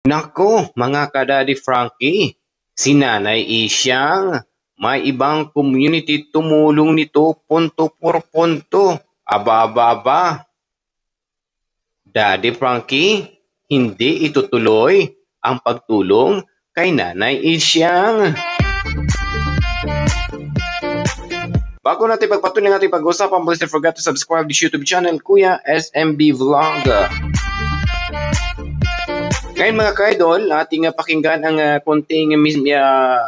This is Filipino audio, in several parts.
Naku, mga ka-Daddy Frankie, si Nanay Isyang, may ibang community tumulong nito punto por punto. Aba. Daddy Frankie, hindi itutuloy ang pagtulong kay Nanay Isyang. Bago natin pagpatuloy natin pag-usapan, please don't forget to subscribe to YouTube channel Kuya SMB Vlog. Ngayon mga ka-idol, ating pakinggan ang konting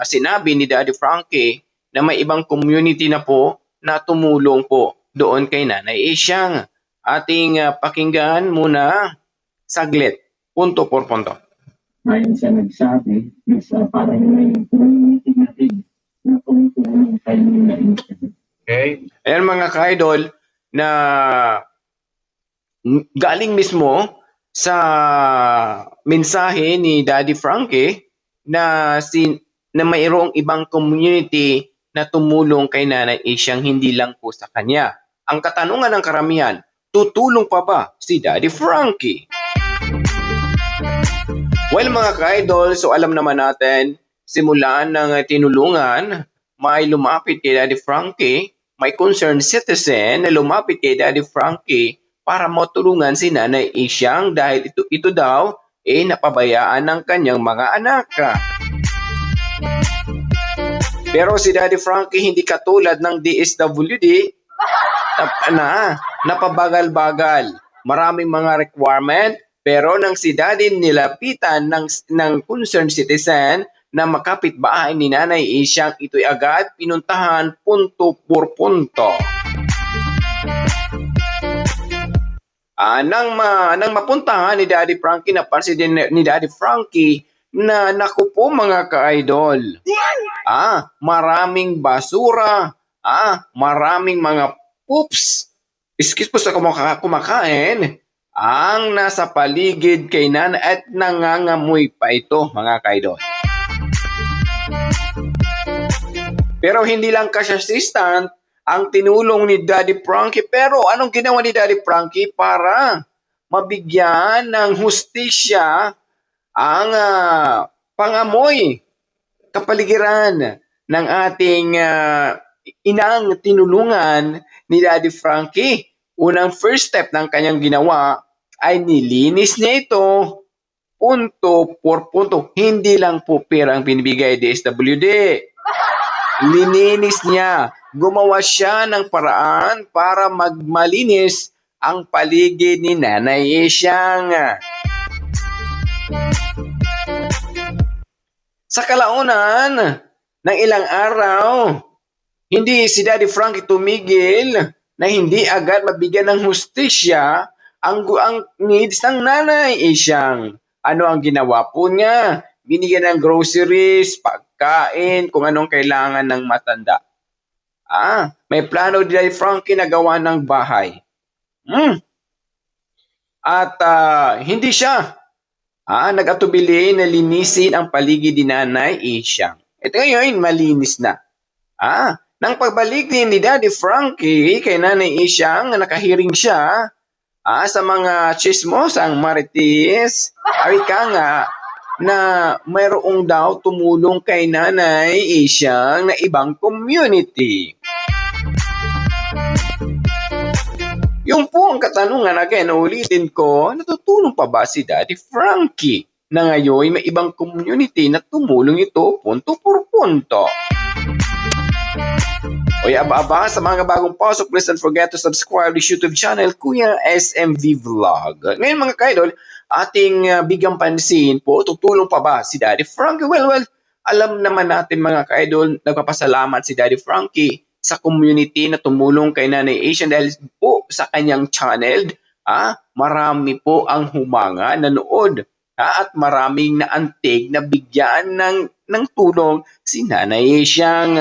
sinabi ni Daddy Frankie na may ibang community na po na tumulong po doon kay Nanay Isyang. Ating pakinggan muna saglit, punto por punto. Ngayon siya nagsabi na sa parang may community natin na tumutulong kay Nanay Isyang. Okay? Ayan mga ka-idol na galing mismo sa mensahe ni Daddy Frankie na mayroong ibang community na tumulong kay Nanay Isyang, hindi lang po sa kanya. Ang katanungan ng karamihan, tutulong pa ba si Daddy Frankie? Well mga ka-idol, so alam naman natin, simulan ng tinulungan, may lumapit kay Daddy Frankie, may concerned citizen na lumapit kay Daddy Frankie para matulungan si Nanay Isyang dahil ito daw napabayaan ng kanyang mga anak. Pero si Daddy Frankie hindi katulad ng DSWD na napabagal-bagal. Maraming mga requirement, pero nang si Daddy nilapitan ng concerned citizen na makapitbahay ni Nanay Isyang, ito'y agad pinuntahan punto por punto. Nang mapuntahan ni Daddy Frankie, napansin din ni Daddy Frankie na naku po mga ka-idol, maraming basura, maraming mga poops, excuse po sa kumakain, ang nasa paligid kay Nanay at nangangamoy pa ito mga ka-idol. Pero hindi lang cash assistant ang tinulong ni Daddy Frankie, pero anong ginawa ni Daddy Frankie para mabigyan ng hustisya ang pangamoy kapaligiran ng ating inang tinulungan ni Daddy Frankie? Unang first step ng kanyang ginawa ay nilinis niya ito punto por punto. Hindi lang po pera ang binibigay DSWD. Lininis niya. Gumawa siya ng paraan para magmalinis ang paligid ni Nanay Isyang. Sa kalaunan ng ilang araw, hindi si Daddy Frankie tumigil na hindi agad mabigyan ng hustisya ang needs ng Nanay Isyang. Ano ang ginawa po niya? Binigyan ng groceries, pagkain, kung anong kailangan ng matanda. May plano ni Daddy Frankie na gawa ng bahay. At hindi siya nag-atubili na linisin ang paligid ni Nanay Isyang. Ito ngayon, malinis na. Nang pagbalik ni Daddy Frankie kay Nanay Isyang, nakahiring siya sa mga chismosang marites, ay nga na mayroong daw tumulong kay Nanay Isyang na ibang community. Yung po ang katanungan, again, ulitin ko, natutulong pa ba si Daddy Frankie na ngayon may ibang community na tumulong ito punto por punto? Oy, aba, sa mga bagong pasok, please don't forget to subscribe to YouTube channel Kuya SMV Vlog. Ngayon mga ka-idol, ating bigyang pansin po, tutulong pa ba si Daddy Frankie? Well, alam naman natin mga ka-idol, nagpapasalamat si Daddy Frankie sa community na tumulong kay Nanay Isyang dahil po sa kanyang channel, marami po ang humanga nanood at maraming naantig na bigyan ng tulong si Nanay Isyang.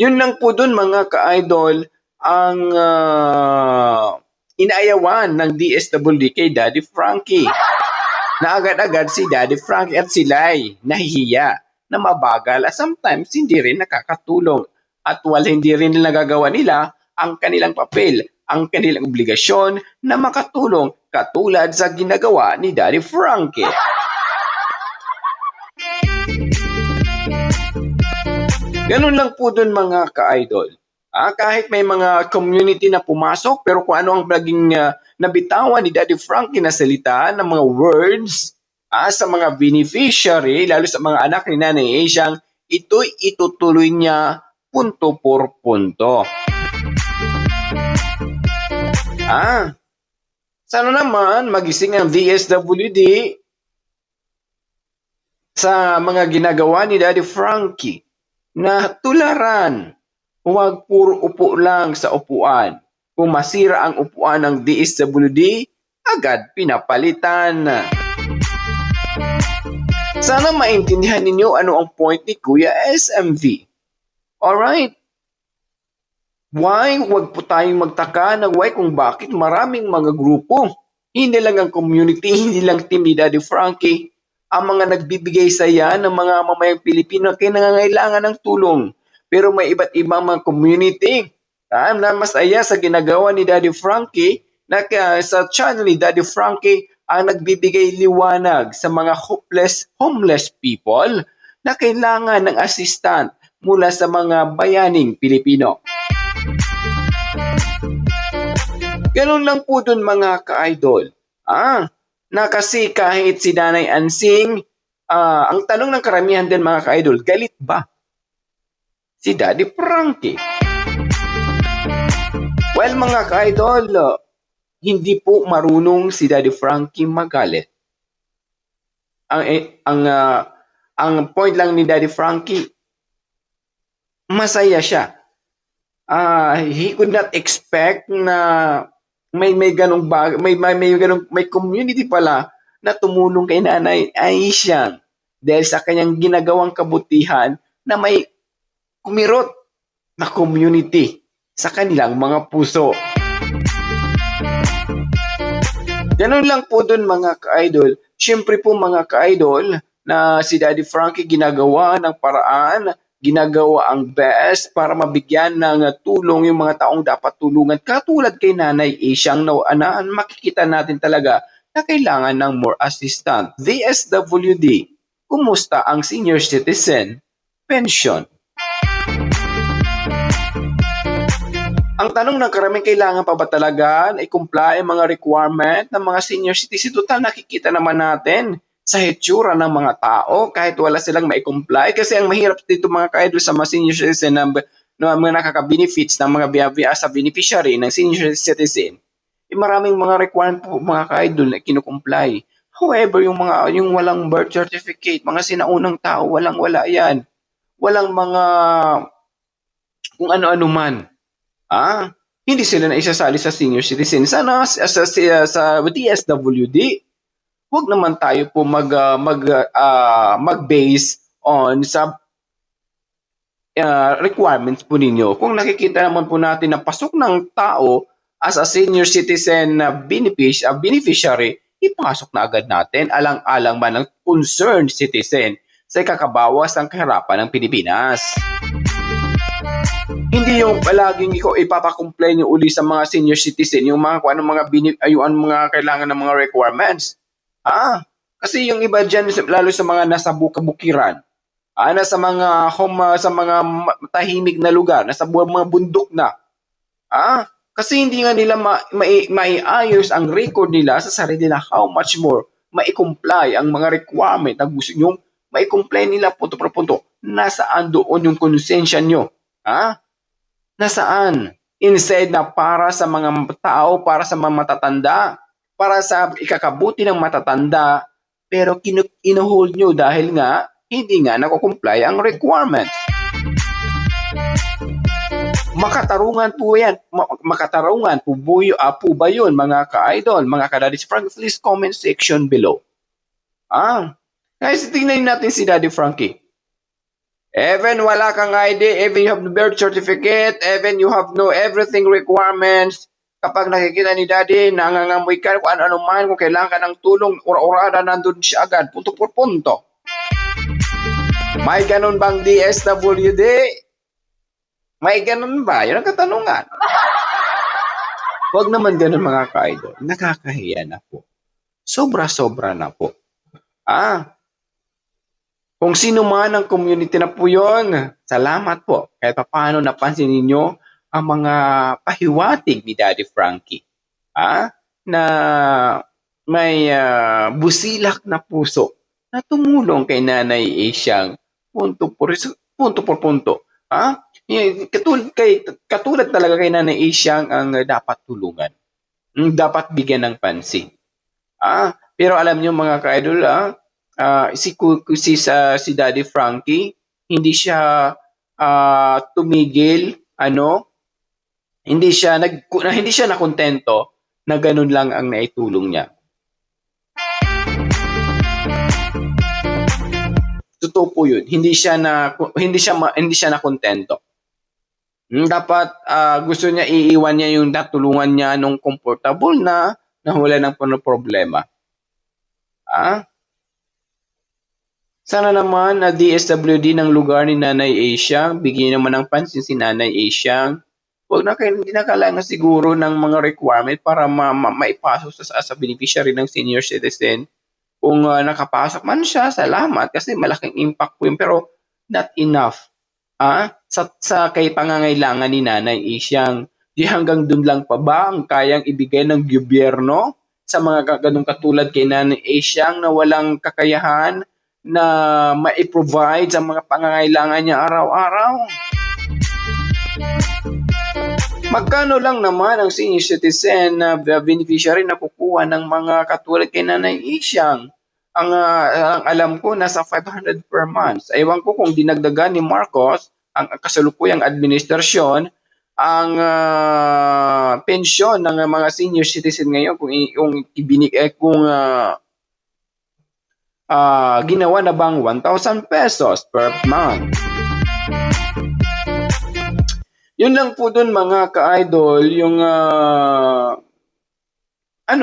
Yun lang po dun mga ka-idol ang inaayawan ng DSWD kay Daddy Frankie. Na agad-agad si Daddy Frankie at sila'y nahihiya na mabagal at sometimes hindi rin nakakatulong. At hindi rin nagagawa nila ang kanilang papel, ang kanilang obligasyon na makatulong katulad sa ginagawa ni Daddy Frankie. Ganun lang po dun mga ka-idol. Kahit may mga community na pumasok, pero kung ano ang naging nabitawan ni Daddy Frankie na salita ng mga words sa mga beneficiary, lalo sa mga anak ni Nanay Asiang, ito'y itutuloy niya punto por punto. Sana naman magising ang DSWD sa mga ginagawa ni Daddy Frankie na tularan. Huwag puro upo lang sa upuan. Kung masira ang upuan ng DSWD, agad pinapalitan. Sana maintindihan ninyo ano ang point ni Kuya SMV. Alright? Huwag po tayong magtaka ng why kung bakit maraming mga grupo. Hindi lang ang community, hindi lang team ni Daddy Frankie, ang mga nagbibigay saya ng mga mamayang Pilipino na nangangailangan ng tulong. Pero may iba't ibang mga community na masaya sa ginagawa ni Daddy Frankie na sa channel ni Daddy Frankie ang nagbibigay liwanag sa mga homeless people na kailangan ng assistant mula sa mga bayaning Pilipino. Ganun lang po dun mga ka-idol. Na kasi kahit si Nanay Ansing, ang tanong ng karamihan din mga ka-idol, galit ba si Daddy Frankie? Well mga ka-idol, hindi po marunong si Daddy Frankie magalit. Ang point lang ni Daddy Frankie, masaya siya. He could not expect na may ganung may community pala na tumulong kay Nanay Aisha dahil sa kanyang ginagawang kabutihan na may kumirot na community sa kanilang mga puso. Ganun lang po dun mga ka-idol. Siyempre po mga ka-idol na si Daddy Frankie ginagawa ng paraan, ginagawa ang best para mabigyan ng tulong yung mga taong dapat tulungan. Katulad kay Nanay Asiang na makikita natin talaga na kailangan ng more assistant. DSWD, kumusta ang senior citizen pension? Ang tanong ng karaming, kailangan pa ba talaga na i-comply ang mga requirement ng mga senior citizen? Total nakikita naman natin sa hitsura ng mga tao kahit wala silang ma-comply. Kasi ang mahirap dito mga ka-idol sa mga senior citizen na mga nakaka-benefits ng mga sa beneficiary ng senior citizen, maraming mga requirement po mga ka-idol na kinukomply. However, yung walang birth certificate, mga sinaunang tao, walang-wala yan. Walang mga kung ano-ano man. Hindi sila na isasali sa senior citizen. Sana sa DSWD, huwag naman tayo po mag-base on sa requirements po ninyo. Kung nakikita naman po natin na pasok ng tao as a senior citizen na beneficiary, ipasok na agad natin alang-alang man ng concerned citizen sa ikakabawas ng kahirapan ng Pilipinas. Hindi yung palaging ikaw ipapakomplain nyo uli sa mga senior citizen, yung mga kung anong mga kailangan ng mga requirements. Kasi yung iba dyan, lalo sa mga nasa bukiran, nasa mga sa mga tahimik na lugar, nasa mga bundok na. Kasi hindi nga nila maiayos ang record nila sa sarili nila, how much more mai-comply ang mga requirement na gusto nyo, mai-comply nila punto per punto. Nasaan doon yung konsensya nyo? Nasaan? Instead na para sa mga tao, para sa mga matatanda, para sa ikakabuti ng matatanda, pero ino-hold nyo dahil nga hindi nga nakukomply ang requirements. Makatarungan po yan. Makatarungan po ba yun mga ka-idol, mga ka-Daddy Frankie? Please comment section below. Guys, tingnan natin si Daddy Frankie. Even wala kang ID, even you have no birth certificate, even you have no everything requirements, kapag nakikita ni Daddy, nangangamoy ka, kung ano man, kung kailangan ka ng tulong, ura-urada, nandun siya agad, punto por punto. May ganun bang DSWD? May ganun ba? Yun ang katanungan. Huwag naman gano'n mga ka-idol. Nakakahiya na po. Sobra-sobra na po. Kung sino man ang community na po yun, salamat po. Kahit paano napansin ninyo ang mga pahiwatig ni Daddy Frankie. Na may busilak na puso na tumulong kay Nanay Asiang punto por punto. Katulad talaga kay Nanay Asiang ang dapat tulungan. Dapat bigyan ng pansin. Pero alam niyo mga ka-idol, si Daddy Frankie, hindi siya tumigil, hindi siya nakontento na ganun lang ang naitulong niya. Totoo po 'yun. Hindi siya nakontento. Dapat gusto niya iiwan niya yung natulungan niya nung comfortable na wala ng problema. Sana naman na DSWD ng lugar ni Nanay Asiang, bigyan naman ng pansin si Nanay Asiang. Hindi na kailangan siguro ng mga requirement para maipasok sa beneficiary ng senior citizen. Kung nakapasok man siya, salamat kasi malaking impact po yun. Pero not enough. Sa kay pangangailangan ni Nanay Asiang. Di hanggang dun lang pa ba ang kayang ibigay ng gobyerno sa mga ganung katulad kay Nanay Asiang na walang kakayahan na ma-provide sa mga pangangailangan niya araw-araw? Magkano lang naman ang senior citizen na beneficiary na kukuha ng mga katulad kay Nanay Asiang? Ang alam ko, nasa 500 per month. Ewan ko kung dinagdagan ni Marcos, ang kasalukuyang administrasyon, ang pensyon ng mga senior citizen ngayon kung ginawa na bang 1,000 pesos per month. Yun lang po dun mga ka-idol, yung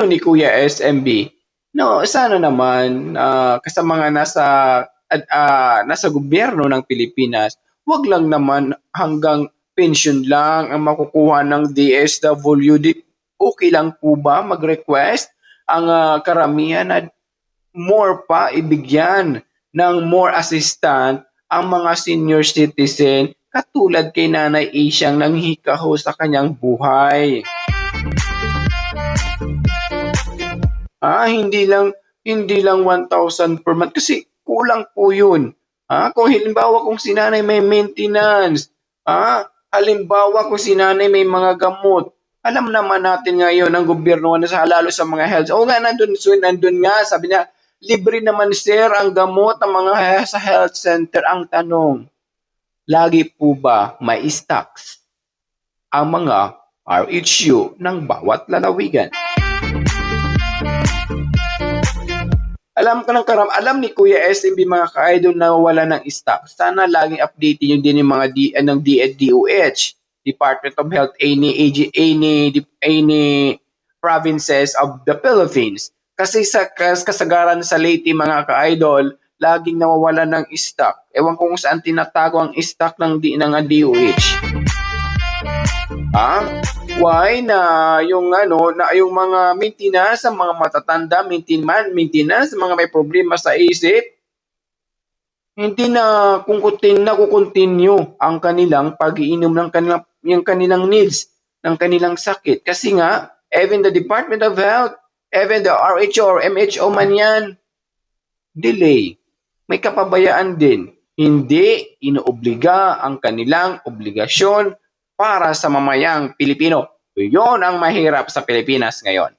ni Kuya SMB. No, sana naman sa mga nasa gobyerno ng Pilipinas, wag lang naman hanggang pension lang ang makukuha ng DSWD. Okay lang po ba mag-request ang karamihan na more pa ibigyan ng more assistant ang mga senior citizen katulad kay Nanay Asiang nanghikaho sa kanyang buhay? Hindi lang 1,000 per month kasi kulang po yun. Kung halimbawa kung si Nanay may maintenance, halimbawa kung si Nanay may mga gamot, alam naman natin ngayon ang gobyerno lalo sa mga health. Nandun nga, sabi niya, libre naman sir ang gamot ng mga sa health center. Ang tanong, lagi po ba may stocks ang mga RHU ng bawat lalawigan? Alam ni Kuya SMB mga ka-idol na wala ng stock. Sana laging updating yung din yung mga ng DOH, Department of Health, any provinces of the Philippines. Kasi sa kasagaran sa Leyte mga ka-idol, laging nawawala ng stock. Ewan ko kung saan tinatago ang stock ng DOH. Why na yung mga maintenance sa mga matatanda, maintenance mga may problema sa isip, hindi na kukontinue ang kanilang pag-iinom ng kanilang needs, ng kanilang sakit. Kasi nga, even the Department of Health, even the RHO or MHO man yan, delay. May kapabayaan din. Hindi inoobliga ang kanilang obligasyon para sa mamayang Pilipino. Yun ang mahirap sa Pilipinas ngayon.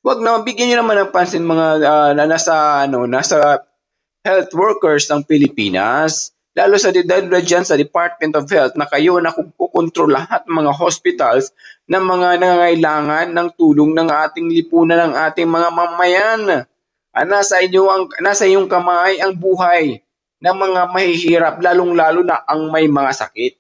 Wag na, bigyan nyo naman ng pansin mga nasa health workers ng Pilipinas. Lalo dyan sa Department of Health na kayo na kukontrol lahat ng mga hospitals ng mga nangangailangan ng tulong ng ating lipunan ng ating mga mamayan. Nasa iyong kamay ang buhay ng mga mahihirap, lalong-lalo na ang may mga sakit.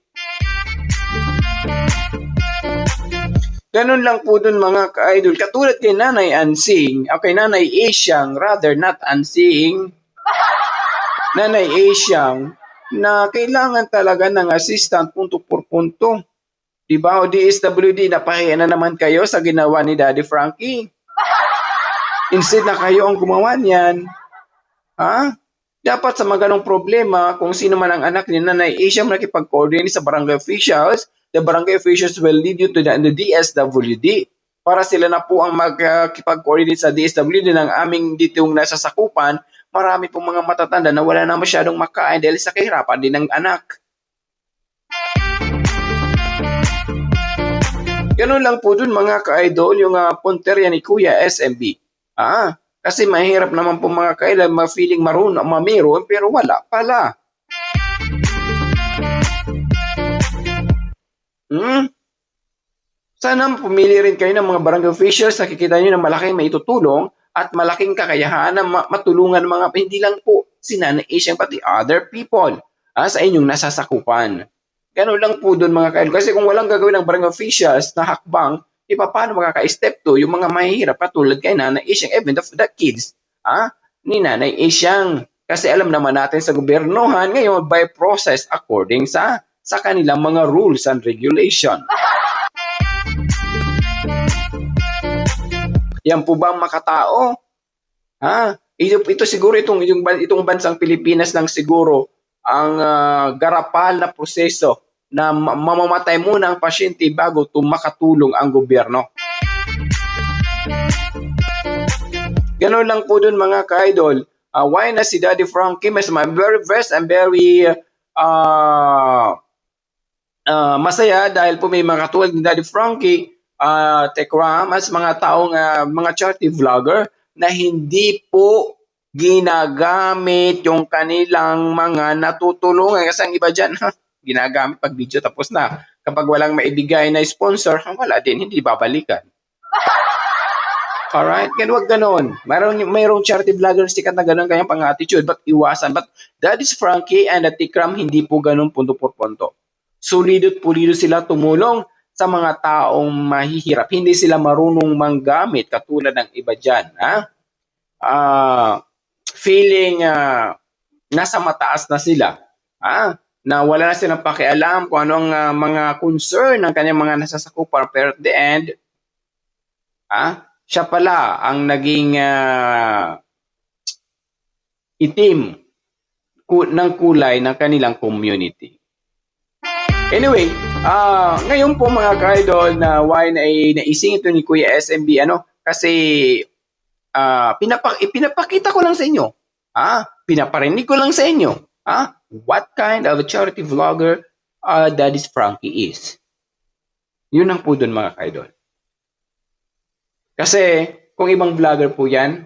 Ganun lang po dun mga ka-idol. Katulad kay Nanay Ansing, kay Nanay Asiang, rather not Ansing, Nanay Asiang, na kailangan talaga ng assistant punto por punto. Diba? O DSWD, napahiya na naman kayo sa ginawa ni Daddy Frankie. Instead na kayo ang gumawa niyan, ha? Dapat sa mga ganong problema, kung sino man ang anak ni Nanay Asia nakipag-coordinate sa barangay officials, the barangay officials will lead you to the DSWD para sila na po ang magkipag-coordinate sa DSWD ng aming ditong nasasakupan. Marami pong mga matatanda na wala na masyadong makain dahil sa kahirapan din ng anak. Ganun lang po dun mga ka-idol, yung punterya ni Kuya SMB. Kasi mahirap naman po mga ka-idol, ma-feeling meron, pero wala pala. Sana pumili rin kayo ng mga barangay officials, nakikita nyo na malaking maitutulong at malaking kakayahan na matulungan mga, hindi lang po si Nanay Asia, pati other people sa inyong nasasakupan. Ganun lang po doon mga kaidol. Kasi kung walang gagawin ng barangay officials na hakbang, paano makaka-step 2 yung mga mahihirap katulad kay Nanay Asia, even the kids ni Nanay Asia. Kasi alam naman natin sa gobyernohan ngayon by process according sa kanilang mga rules and regulation. Yan po ba ang makatao? Ito siguro itong bansang Pilipinas lang siguro ang garapal na proseso na mamamatay muna ang pasyente bago makatulong ang gobyerno. Ganun lang po dun mga ka-idol. Why na si Daddy Frankie mas very versed and very masaya dahil po may mga katulad ni Daddy Frankie, Tekram, as mga taong mga charity vlogger na hindi po ginagamit yung kanilang mga natutulungan. Kasi ang iba dyan, ginagamit pag video tapos na. Kapag walang maibigay na sponsor, wala din, hindi babalikan. Alright? Huwag ganon. Mayroong charity vlogger sikat na ganon kanyang pang-attitude, but iwasan. But that is Frankie and the Tikram, hindi po ganon punto por punto. Sulido't pulido sila tumulong sa mga taong mahihirap. Hindi sila marunong manggamit katulad ng iba dyan. Feeling nasa mataas na sila. Na wala na silang pakialam kung anong mga concern ng kanyang mga nasasakupan. Pero at the end, siya pala ang naging itim ng kulay ng kanilang community. Anyway, ngayon po mga ka-idol na why naising ito ni Kuya SMB, kasi pinapakita ko lang sa inyo. Pinaparinig ko lang sa inyo. What kind of a charity vlogger Daddy Frankie is. Yun ang po dun mga ka-idol. Kasi kung ibang vlogger po yan,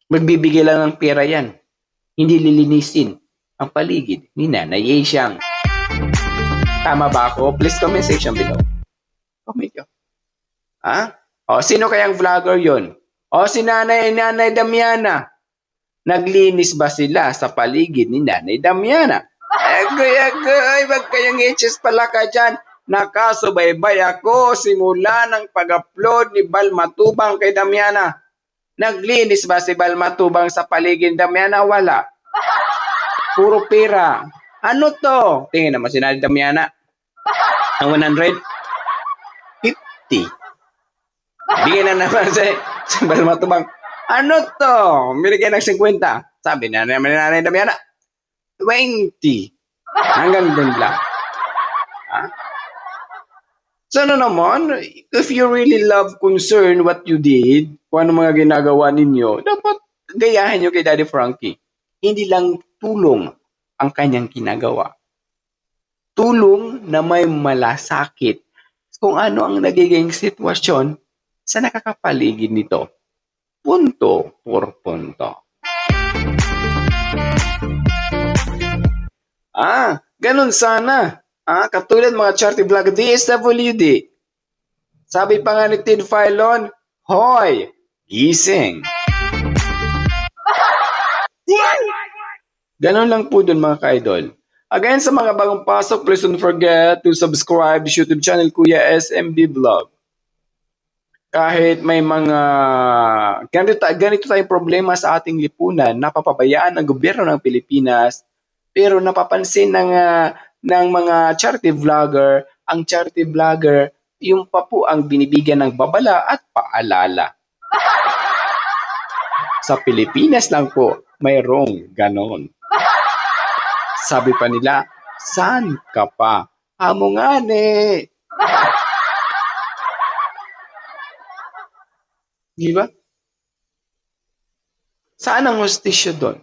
magbibigay lang ng pera yan. Hindi lilinisin ang paligid ni Nanay Asia. Tama ba ako? Please comment section below. Comment nyo. Sino kayang vlogger yon? Si Nanay Damiana. Naglinis ba sila sa paligid ni Nanay Damiana? Agoy, wag kayong itches pala ka dyan. Nakasubaybay ako simula ng pag-upload ni Bal Matubang kay Damiana. Naglinis ba si Bal Matubang sa paligid ni Damiana? Wala. Puro pera. Ano to? Tingin naman si Nanay Damiana. Ang 150. Bigyan na naman si Bal Matubang. Ano to? Binigyan ng 50. Sabi na naman ni Nanay Damiana. 20. Hanggang dun lang. So naman, if you really love concern what you did, kung ano mga ginagawa ninyo, dapat gayahin nyo kay Daddy Frankie. Hindi lang tulong ang kanyang ginagawa. Tulong na may malasakit kung ano ang nagiging sitwasyon sa nakakapaligid nito. Punto por punto. Ganun sana. Katulad mga charity vlog DSWD. Sabi pa nga ni Tid Filon, hoy, gising. Ganun lang po dun mga ka-idol. Again, sa mga bagong pasok, please don't forget to subscribe to YouTube channel Kuya SMB Vlog. Kahit may mga ganito tayong problema sa ating lipunan, napapabayaan ng gobyerno ng Pilipinas, pero napapansin ng ng mga charity vlogger, ang charity vlogger, yung pa po ang binibigyan ng babala at paalala. Sa Pilipinas lang po, mayroong ganon. Sabi pa nila, saan ka pa? Amo nga ne. Di ba? Saan ang hostisya doon?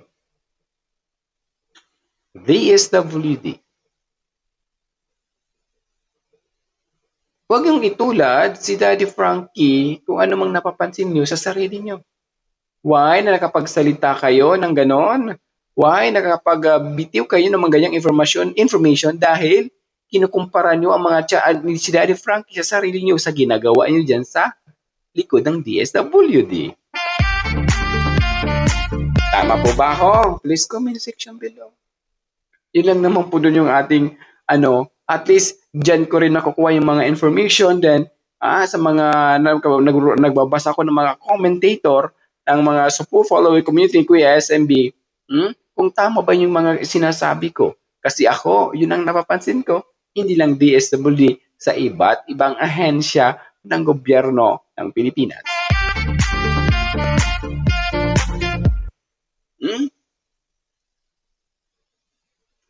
DSWD. Huwag yung itulad si Daddy Frankie kung ano mang napapansin nyo sa sarili nyo. Why na nakapagsalita kayo ng ganon? Why nakapagbitiw kayo ng mga ganyang information dahil kinukumpara nyo ang si Daddy Frankie sa sarili nyo sa ginagawa nyo dyan sa likod ng DSWD. Tama po ba ako? Please comment section below. Yun lang naman po doon yung ating at least dyan ko rin nakukuha yung mga information then sa mga nagbabasa ko ng mga commentator ng mga following community Kuya SMB, kung tama ba yung mga sinasabi ko. Kasi ako, yun ang napapansin ko, hindi lang DSWD sa iba't ibang ahensya ng gobyerno ng Pilipinas.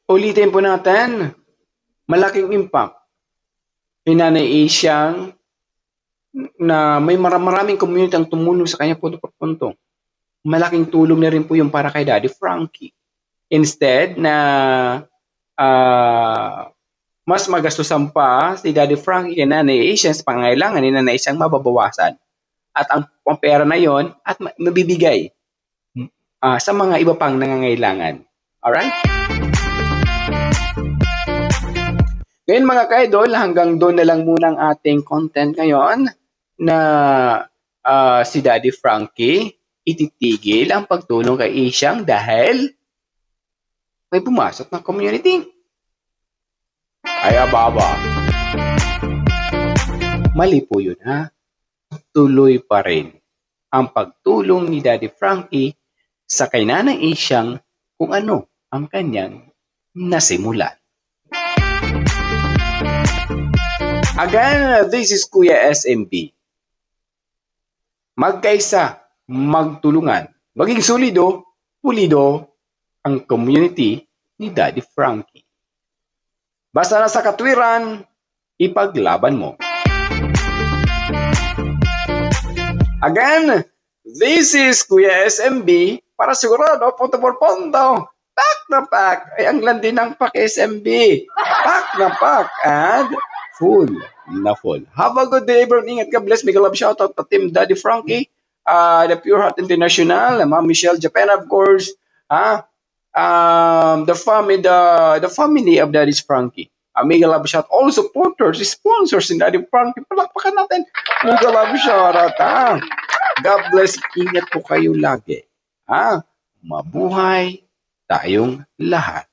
Ulitin po natin, malaking impact. Hinanay siyang na may maraming community ang tumulong sa kanya punto por punto. Malaking tulong na rin po yung para kay Daddy Frankie. Instead na mas magastusan pa si Daddy Frankie kay Nanay Asian sa pangailangan ni Nanay siyang mababawasan. At ang pera na yon at mabibigay sa mga iba pang nangangailangan. Alright? Ngayon mga ka-idol, hanggang doon na lang muna ang ating content ngayon na si Daddy Frankie ititigil ang pagtulong kay Isyang dahil may pumasok ng community. Ay ababa. Mali po yun ha. Tuloy pa rin ang pagtulong ni Daddy Frankie sa kay Nanay Isyang kung ano ang kanyang nasimulan. Again, this is Kuya SMB. Magkaisa, magtulungan, maging solido, pulido ang community ni Daddy Frankie. Basta na sa katwiran, ipaglaban mo. Again, this is Kuya SMB para sigurado, punto por punto. Pack na pack. Ay, ang landi ng pack SMB. Pack na pack and full na full. Have a good day, everyone. Ingat ka, bless. Big love shoutout to Team Daddy Frankie, the Pure Heart International, Ma'am Michelle Japan, of course, the family of Daddy Frankie. Mega love shout all supporters, sponsors in Daddy Frankie. Palakpakan natin. Mega love shoutout. God bless. Ingat po kayo lagi. Mabuhay tayong lahat.